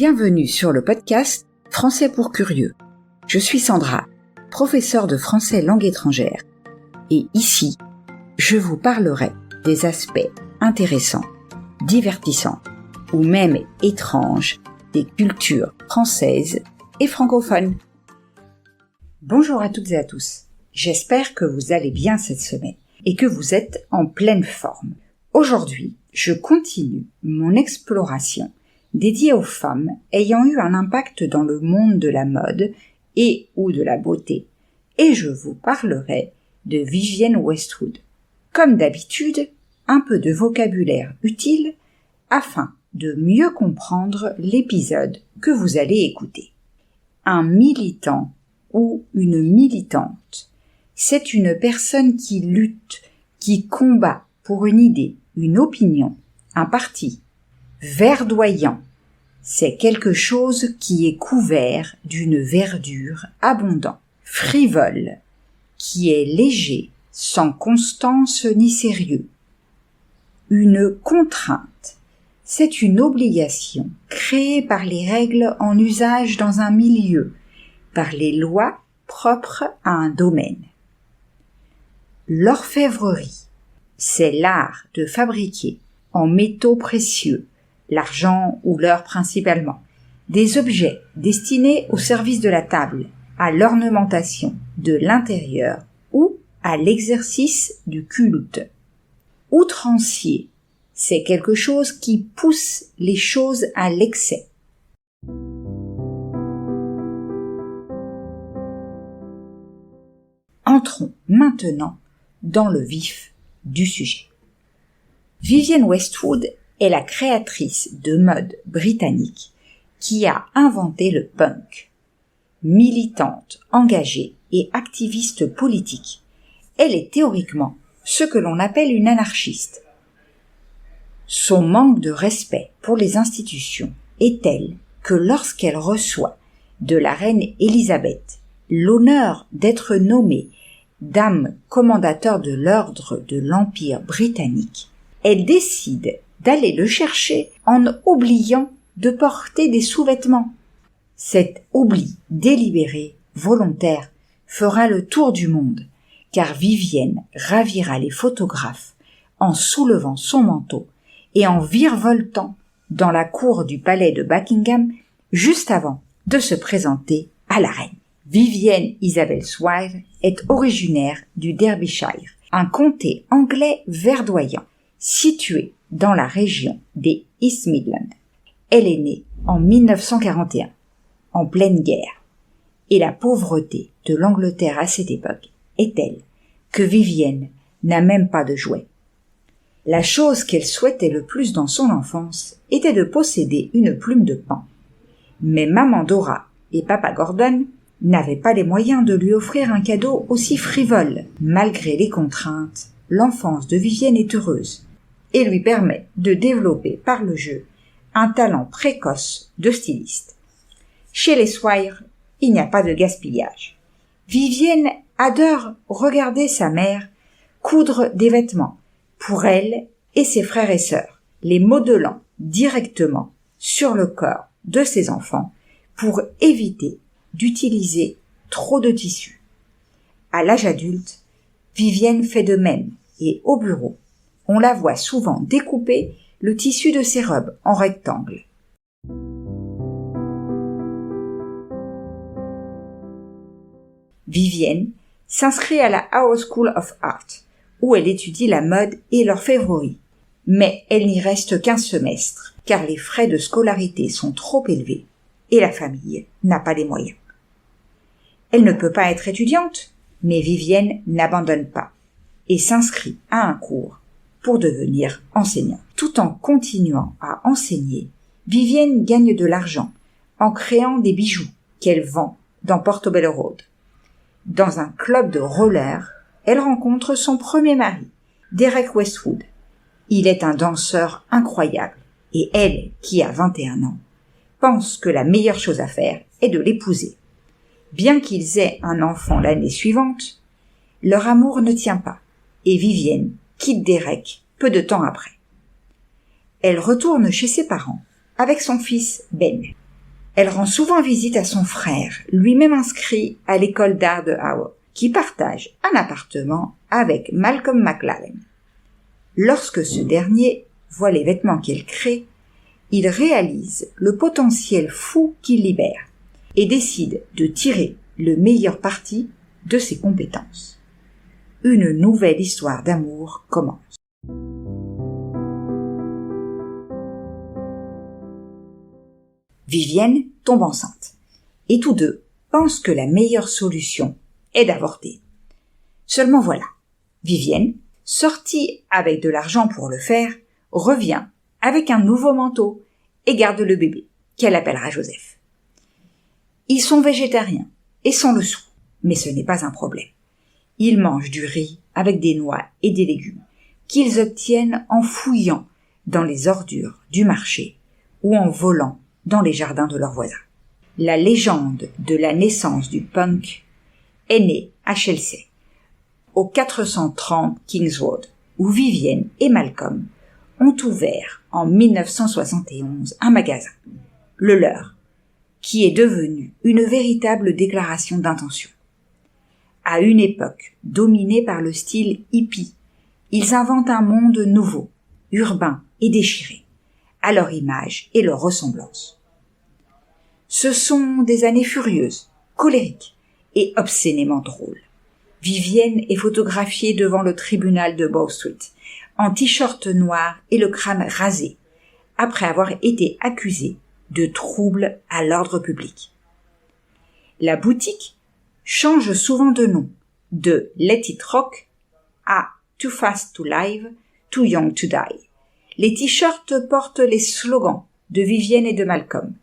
Bienvenue sur le podcast Français pour curieux. Je suis Sandra, professeure de français langue étrangère. Et ici, je vous parlerai des aspects intéressants, divertissants ou même étranges des cultures françaises et francophones. Bonjour à toutes et à tous. J'espère que vous allez bien cette semaine et que vous êtes en pleine forme. Aujourd'hui, je continue mon exploration dédiée aux femmes ayant eu un impact dans le monde de la mode et ou de la beauté, et je vous parlerai de Vivienne Westwood. Comme d'habitude, un peu de vocabulaire utile afin de mieux comprendre l'épisode que vous allez écouter. Un militant ou une militante, c'est une personne qui lutte, qui combat pour une idée, une opinion, un parti. Verdoyant, c'est quelque chose qui est couvert d'une verdure abondante. Frivole, qui est léger, sans constance ni sérieux. Une contrainte, c'est une obligation créée par les règles en usage dans un milieu, par les lois propres à un domaine. L'orfèvrerie, c'est l'art de fabriquer en métaux précieux, l'argent ou l'or principalement, des objets destinés au service de la table, à l'ornementation de l'intérieur ou à l'exercice du culte. Outrancier, c'est quelque chose qui pousse les choses à l'excès. Entrons maintenant dans le vif du sujet. Vivienne Westwood est la créatrice de mode britannique qui a inventé le punk. Militante, engagée et activiste politique, elle est théoriquement ce que l'on appelle une anarchiste. Son manque de respect pour les institutions est tel que lorsqu'elle reçoit de la reine Élisabeth l'honneur d'être nommée dame commendateur de l'ordre de l'Empire britannique, elle décide d'aller le chercher en oubliant de porter des sous-vêtements. Cet oubli délibéré, volontaire, fera le tour du monde, car Vivienne ravira les photographes en soulevant son manteau et en virevoltant dans la cour du palais de Buckingham juste avant de se présenter à la reine. Vivienne Isabel Swire est originaire du Derbyshire, un comté anglais verdoyant, situé dans la région des East Midlands. Elle est née en 1941, en pleine guerre, et la pauvreté de l'Angleterre à cette époque est telle que Vivienne n'a même pas de jouets. La chose qu'elle souhaitait le plus dans son enfance était de posséder une plume de paon. Mais maman Dora et papa Gordon n'avaient pas les moyens de lui offrir un cadeau aussi frivole. Malgré les contraintes, l'enfance de Vivienne est heureuse et lui permet de développer par le jeu un talent précoce de styliste. Chez les Swire, il n'y a pas de gaspillage. Vivienne adore regarder sa mère coudre des vêtements pour elle et ses frères et sœurs, les modelant directement sur le corps de ses enfants pour éviter d'utiliser trop de tissu. À l'âge adulte, Vivienne fait de même et au bureau, on la voit souvent découper le tissu de ses robes en rectangle. Vivienne s'inscrit à la Harrow School of Art, où elle étudie la mode et l'orfèvrerie. Mais elle n'y reste qu'un semestre, car les frais de scolarité sont trop élevés et la famille n'a pas les moyens. Elle ne peut pas être étudiante, mais Vivienne n'abandonne pas et s'inscrit à un cours pour devenir enseignante. Tout en continuant à enseigner, Vivienne gagne de l'argent en créant des bijoux qu'elle vend dans Portobello Road. Dans un club de roller, elle rencontre son premier mari, Derek Westwood. Il est un danseur incroyable et elle, qui a 21 ans, pense que la meilleure chose à faire est de l'épouser. Bien qu'ils aient un enfant l'année suivante, leur amour ne tient pas et Vivienne quitte Derek peu de temps après. Elle retourne chez ses parents avec son fils Ben. Elle rend souvent visite à son frère, lui-même inscrit à l'école d'art de Harrow, qui partage un appartement avec Malcolm McLaren. Lorsque ce dernier voit les vêtements qu'elle crée, il réalise le potentiel fou qu'il libère et décide de tirer le meilleur parti de ses compétences. Une nouvelle histoire d'amour commence. Vivienne tombe enceinte et tous deux pensent que la meilleure solution est d'avorter. Seulement voilà, Vivienne, sortie avec de l'argent pour le faire, revient avec un nouveau manteau et garde le bébé, qu'elle appellera Joseph. Ils sont végétariens et sans le sou, mais ce n'est pas un problème. Ils mangent du riz avec des noix et des légumes qu'ils obtiennent en fouillant dans les ordures du marché ou en volant dans les jardins de leurs voisins. La légende de la naissance du punk est née à Chelsea, au 430 Kings Road, où Vivienne et Malcolm ont ouvert en 1971 un magasin, le leur, qui est devenu une véritable déclaration d'intention. À une époque dominée par le style hippie, ils inventent un monde nouveau, urbain et déchiré, à leur image et leur ressemblance. Ce sont des années furieuses, colériques et obscénément drôles. Vivienne est photographiée devant le tribunal de Bow Street, en t-shirt noir et le crâne rasé, après avoir été accusée de troubles à l'ordre public. La boutique change souvent de nom, de Let It Rock à Too Fast to Live, Too Young to Die. Les t-shirts portent les slogans de Vivienne et de Malcolm,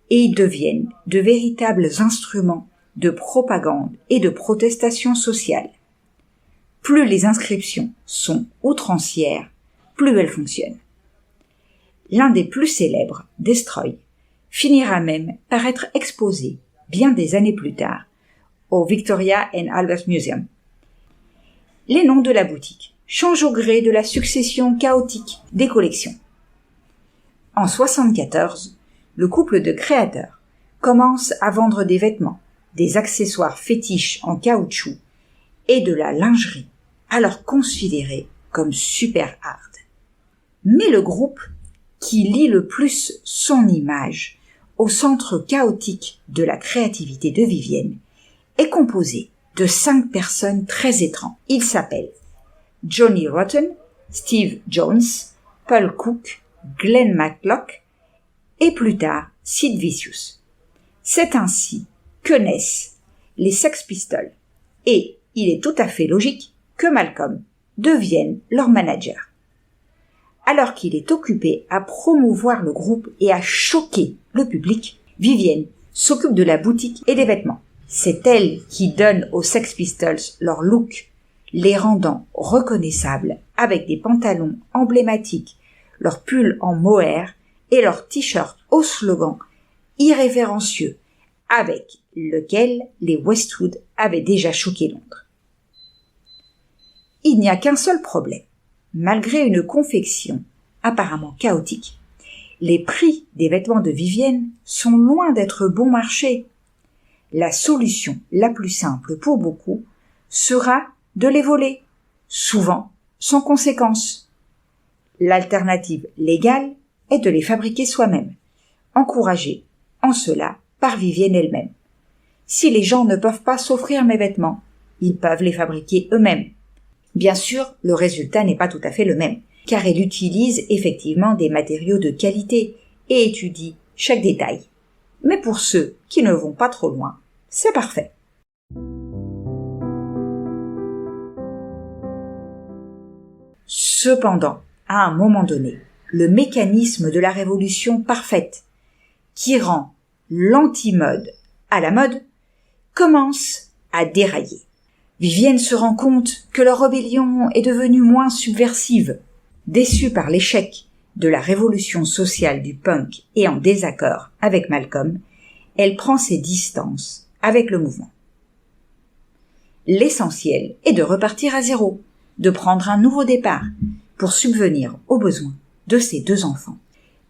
et ils deviennent de véritables instruments de propagande et de protestation sociale. Plus les inscriptions sont outrancières, plus elles fonctionnent. L'un des plus célèbres, Destroy, finira même par être exposé, bien des années plus tard, au Victoria and Albert Museum. Les noms de la boutique changent au gré de la succession chaotique des collections. En 1974, le couple de créateurs commence à vendre des vêtements, des accessoires fétiches en caoutchouc et de la lingerie, alors considérée comme super hard. Mais le groupe, qui lie le plus son image au centre chaotique de la créativité de Vivienne, est composé de 5 personnes très étranges. Ils s'appellent Johnny Rotten, Steve Jones, Paul Cook, Glenn Matlock et plus tard Sid Vicious. C'est ainsi que naissent les Sex Pistols et il est tout à fait logique que Malcolm devienne leur manager. Alors qu'il est occupé à promouvoir le groupe et à choquer le public, Vivienne s'occupe de la boutique et des vêtements. C'est elle qui donne aux Sex Pistols leur look, les rendant reconnaissables avec des pantalons emblématiques, leurs pulls en mohair et leurs t-shirts au slogan irrévérencieux avec lequel les Westwood avaient déjà choqué Londres. Il n'y a qu'un seul problème. Malgré une confection apparemment chaotique, les prix des vêtements de Vivienne sont loin d'être bon marché. La solution la plus simple pour beaucoup sera de les voler, souvent sans conséquence. L'alternative légale est de les fabriquer soi-même, encouragée en cela par Vivienne elle-même. Si les gens ne peuvent pas s'offrir mes vêtements, ils peuvent les fabriquer eux-mêmes. Bien sûr, le résultat n'est pas tout à fait le même, car elle utilise effectivement des matériaux de qualité et étudie chaque détail. Mais pour ceux qui ne vont pas trop loin, c'est parfait. Cependant, à un moment donné, le mécanisme de la révolution parfaite, qui rend l'anti-mode à la mode, commence à dérailler. Vivienne se rend compte que leur rébellion est devenue moins subversive. Déçue par l'échec de la révolution sociale du punk et en désaccord avec Malcolm, elle prend ses distances avec le mouvement. L'essentiel est de repartir à zéro, de prendre un nouveau départ pour subvenir aux besoins de ses 2 enfants,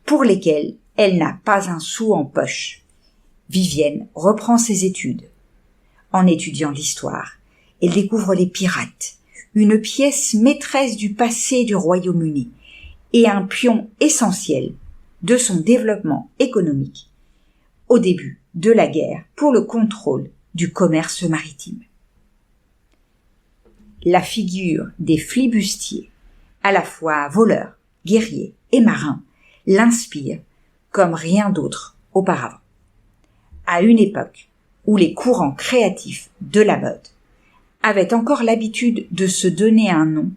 pour lesquels elle n'a pas un sou en poche, Vivienne reprend ses études. En étudiant l'histoire, elle découvre les pirates, une pièce maîtresse du passé du Royaume-Uni et un pion essentiel de son développement économique au début de la guerre pour le contrôle du commerce maritime. La figure des flibustiers, à la fois voleurs, guerriers et marins, l'inspire comme rien d'autre auparavant. À une époque où les courants créatifs de la mode avaient encore l'habitude de se donner un nom,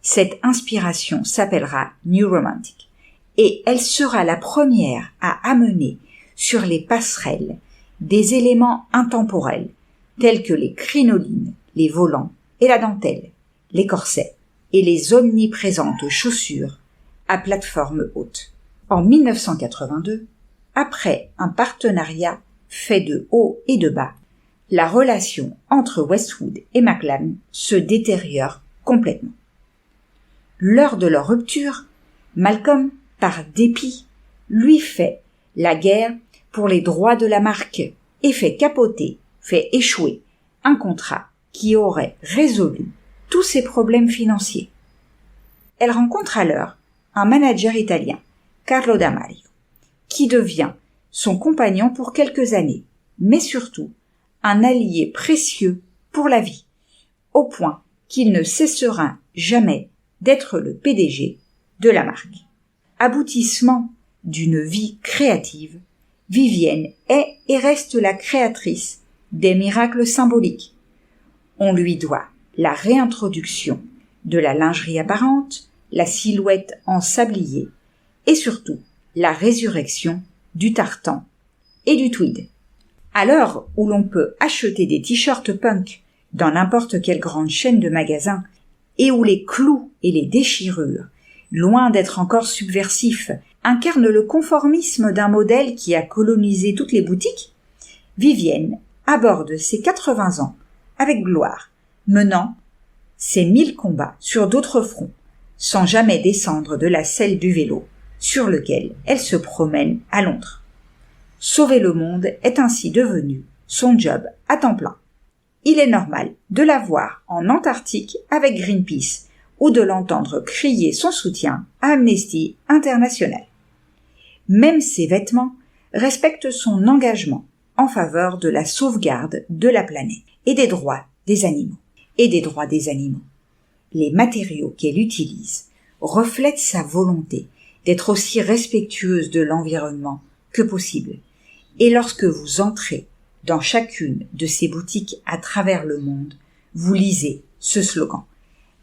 cette inspiration s'appellera New Romantic et elle sera la première à amener sur les passerelles des éléments intemporels tels que les crinolines, les volants et la dentelle, les corsets et les omniprésentes chaussures à plateforme haute. En 1982, après un partenariat fait de haut et de bas, la relation entre Westwood et McLaren se détériore complètement. Lors de leur rupture, Malcolm, par dépit, lui fait la guerre pour les droits de la marque et fait échouer un contrat qui aurait résolu tous ses problèmes financiers. Elle rencontre alors un manager italien, Carlo Damario, qui devient son compagnon pour quelques années, mais surtout un allié précieux pour la vie, au point qu'il ne cessera jamais d'être le PDG de la marque. Aboutissement d'une vie créative, Vivienne est et reste la créatrice des miracles symboliques. On lui doit la réintroduction de la lingerie apparente, la silhouette en sablier et surtout la résurrection du tartan et du tweed. À l'heure où l'on peut acheter des t-shirts punk dans n'importe quelle grande chaîne de magasins et où les clous et les déchirures, loin d'être encore subversifs, incarnent le conformisme d'un modèle qui a colonisé toutes les boutiques, Vivienne aborde ses 80 ans avec gloire, menant ses 1000 combats sur d'autres fronts, sans jamais descendre de la selle du vélo sur lequel elle se promène à Londres. Sauver le monde est ainsi devenu son job à temps plein. Il est normal de la voir en Antarctique avec Greenpeace ou de l'entendre crier son soutien à Amnesty International. Même ses vêtements respectent son engagement en faveur de la sauvegarde de la planète et des droits des animaux. Les matériaux qu'elle utilise reflètent sa volonté d'être aussi respectueuse de l'environnement que possible. Et lorsque vous entrez dans chacune de ces boutiques à travers le monde, vous lisez ce slogan: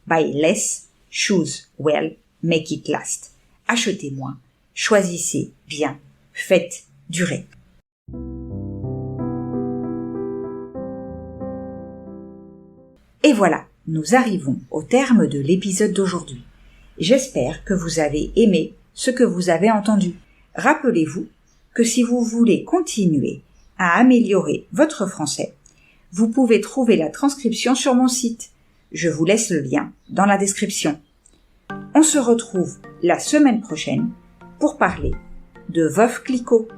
Buy less, choose well, make it last. Achetez moins, choisissez bien, faites durer. Et voilà, nous arrivons au terme de l'épisode d'aujourd'hui. J'espère que vous avez aimé ce que vous avez entendu. Rappelez-vous que si vous voulez continuer à améliorer votre français, vous pouvez trouver la transcription sur mon site. Je vous laisse le lien dans la description. On se retrouve la semaine prochaine pour parler de Veuve Clicquot.